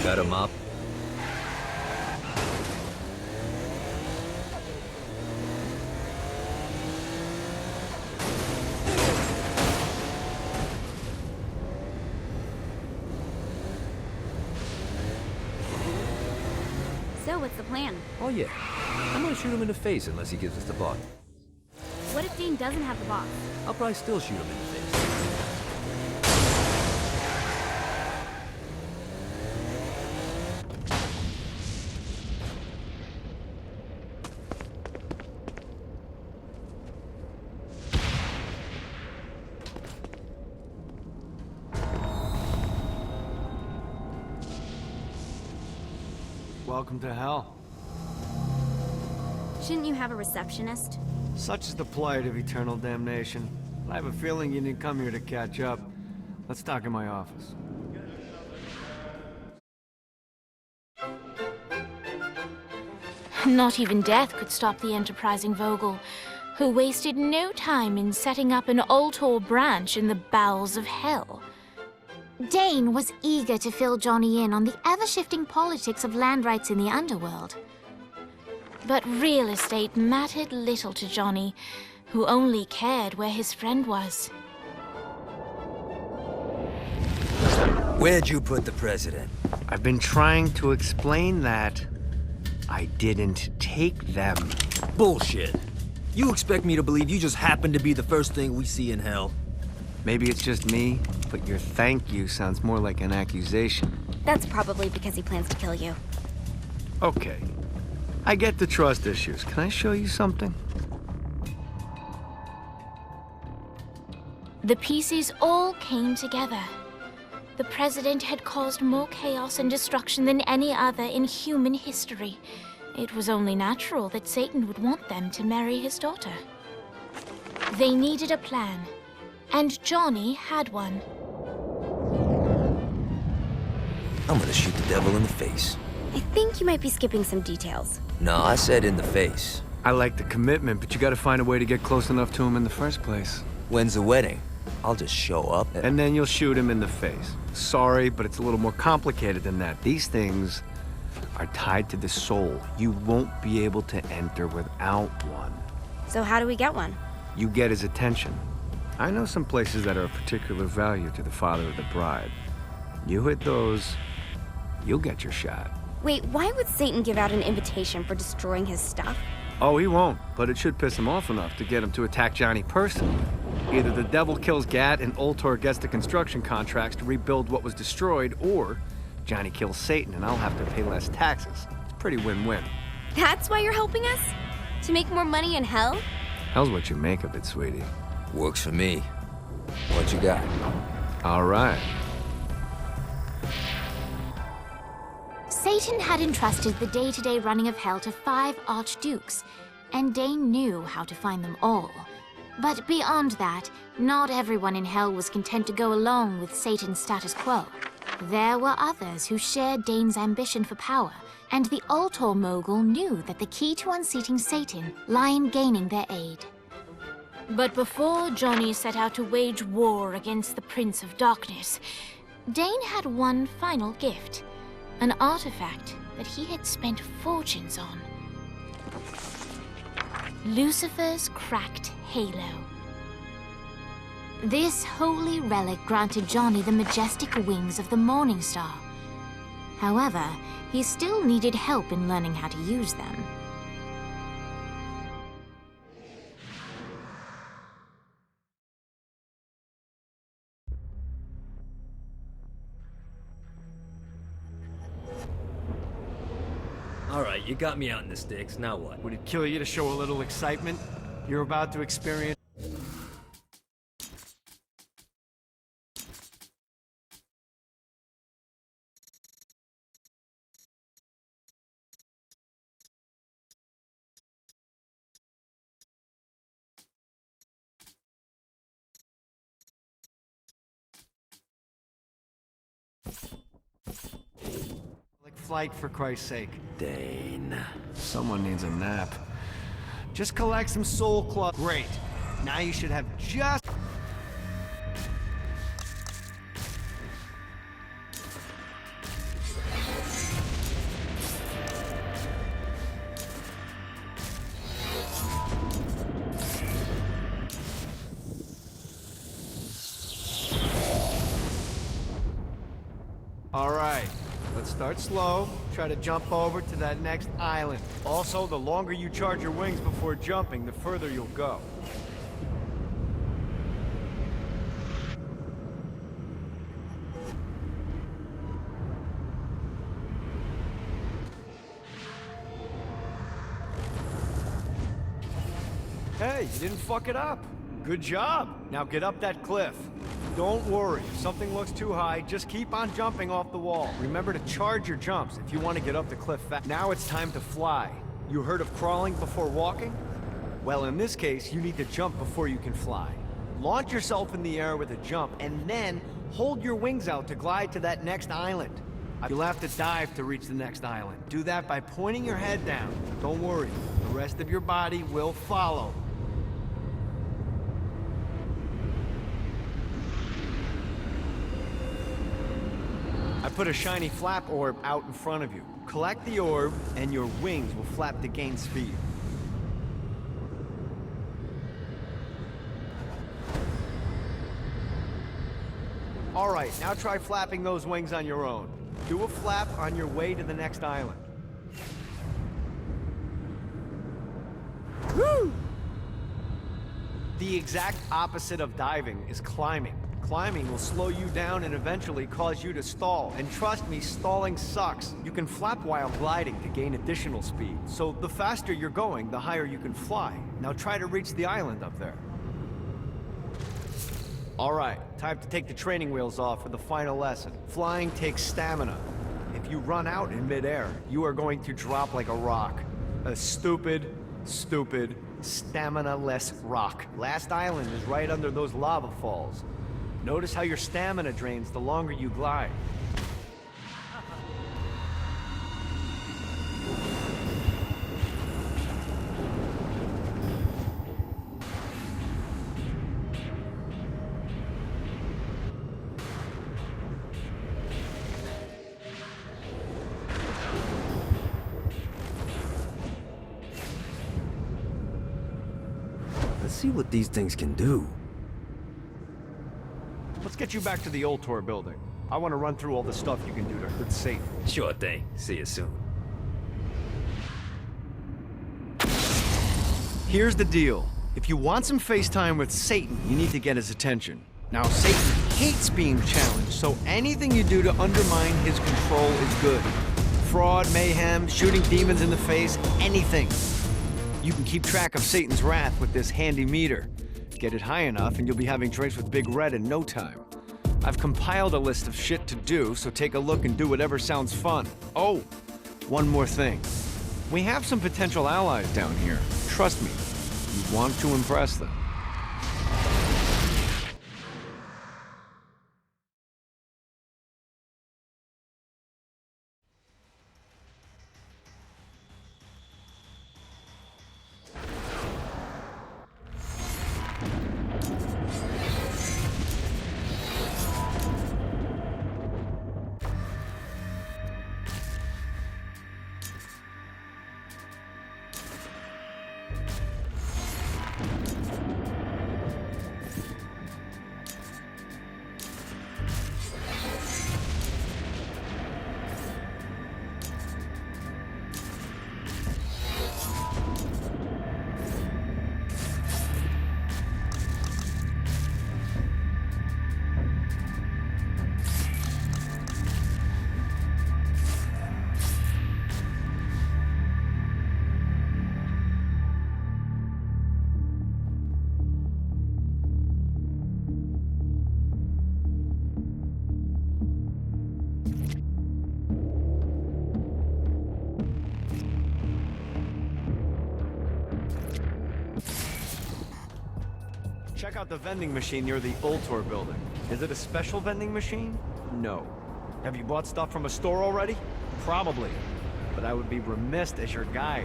Got a mop? So, what's the plan? Oh yeah. I'm gonna shoot him in the face unless he gives us the box. What if Dean doesn't have the box? I'll probably still shoot him in the face. Welcome to hell. Shouldn't you have a receptionist? Such is the plight of eternal damnation. I have a feeling you didn't come here to catch up. Let's talk in my office. Not even death could stop the enterprising Vogel, who wasted no time in setting up an Ultor branch in the bowels of hell. Dane was eager to fill Johnny in on the ever-shifting politics of land rights in the underworld. But real estate mattered little to Johnny, who only cared where his friend was. Where'd you put the president? I've been trying to explain that. I didn't take them. Bullshit. You expect me to believe you just happened to be the first thing we see in hell? Maybe it's just me, but your thank you sounds more like an accusation. That's probably because he plans to kill you. Okay. I get the trust issues. Can I show you something? The pieces all came together. The president had caused more chaos and destruction than any other in human history. It was only natural that Satan would want them to marry his daughter. They needed a plan, and Johnny had one. I'm gonna shoot the devil in the face. I think you might be skipping some details. No, I said in the face. I like the commitment, but you gotta find a way to get close enough to him in the first place. When's the wedding? I'll just show up And then you'll shoot him in the face. Sorry, but it's a little more complicated than that. These things are tied to the soul. You won't be able to enter without one. So how do we get one? You get his attention. I know some places that are of particular value to the father of the bride. You hit those, you'll get your shot. Wait, why would Satan give out an invitation for destroying his stuff? Oh, he won't, but it should piss him off enough to get him to attack Johnny personally. Either the devil kills Gat and Ultor gets the construction contracts to rebuild what was destroyed, or Johnny kills Satan and I'll have to pay less taxes. It's pretty win-win. That's why you're helping us? To make more money in hell? Hell's what you make of it, sweetie. Works for me. What you got? All right. Satan had entrusted the day-to-day running of hell to 5 archdukes, and Dane knew how to find them all. But beyond that, not everyone in hell was content to go along with Satan's status quo. There were others who shared Dane's ambition for power, and the Ultor mogul knew that the key to unseating Satan lay in gaining their aid. But before Johnny set out to wage war against the Prince of Darkness, Dane had one final gift. An artifact that he had spent fortunes on. Lucifer's cracked halo. This holy relic granted Johnny the majestic wings of the Morning Star. However, he still needed help in learning how to use them. All right, you got me out in the sticks. Now what? Would it kill you to show a little excitement? You're about to experience... flight, for Christ's sake. Dane. Someone needs a nap. Just collect some soul club. Great. Now you should have just... Start slow. Try to jump over to that next island. Also, the longer you charge your wings before jumping, the further you'll go. Hey, you didn't fuck it up. Good job. Now get up that cliff. Don't worry, if something looks too high, just keep on jumping off the wall. Remember to charge your jumps if you want to get up the cliff fast. Now it's time to fly. You heard of crawling before walking? Well, in this case, you need to jump before you can fly. Launch yourself in the air with a jump, and then hold your wings out to glide to that next island. You'll have to dive to reach the next island. Do that by pointing your head down. Don't worry, the rest of your body will follow. I put a shiny flap orb out in front of you. Collect the orb, and your wings will flap to gain speed. All right, now try flapping those wings on your own. Do a flap on your way to the next island. Woo! The exact opposite of diving is climbing. Climbing will slow you down and eventually cause you to stall. And trust me, stalling sucks. You can flap while gliding to gain additional speed. So the faster you're going, the higher you can fly. Now try to reach the island up there. All right, time to take the training wheels off for the final lesson. Flying takes stamina. If you run out in midair, you are going to drop like a rock. A stupid, stamina-less rock. Last island is right under those lava falls. Notice how your stamina drains the longer you glide. Let's see what these things can do. Let's get you back to the old tour building. I want to run through all the stuff you can do to hurt Satan. Sure thing. See you soon. Here's the deal. If you want some FaceTime with Satan, you need to get his attention. Now, Satan hates being challenged, so anything you do to undermine his control is good. Fraud, mayhem, shooting demons in the face, anything. You can keep track of Satan's wrath with this handy meter. Get it high enough and you'll be having drinks with Big Red in no time. I've compiled a list of shit to do, so take a look and do whatever sounds fun. Oh, one more thing. We have some potential allies down here. Trust me, you want to impress them. Check out the vending machine near the old tour building. Is it a special vending machine? No. Have you bought stuff from a store already? Probably. But I would be remiss as your guide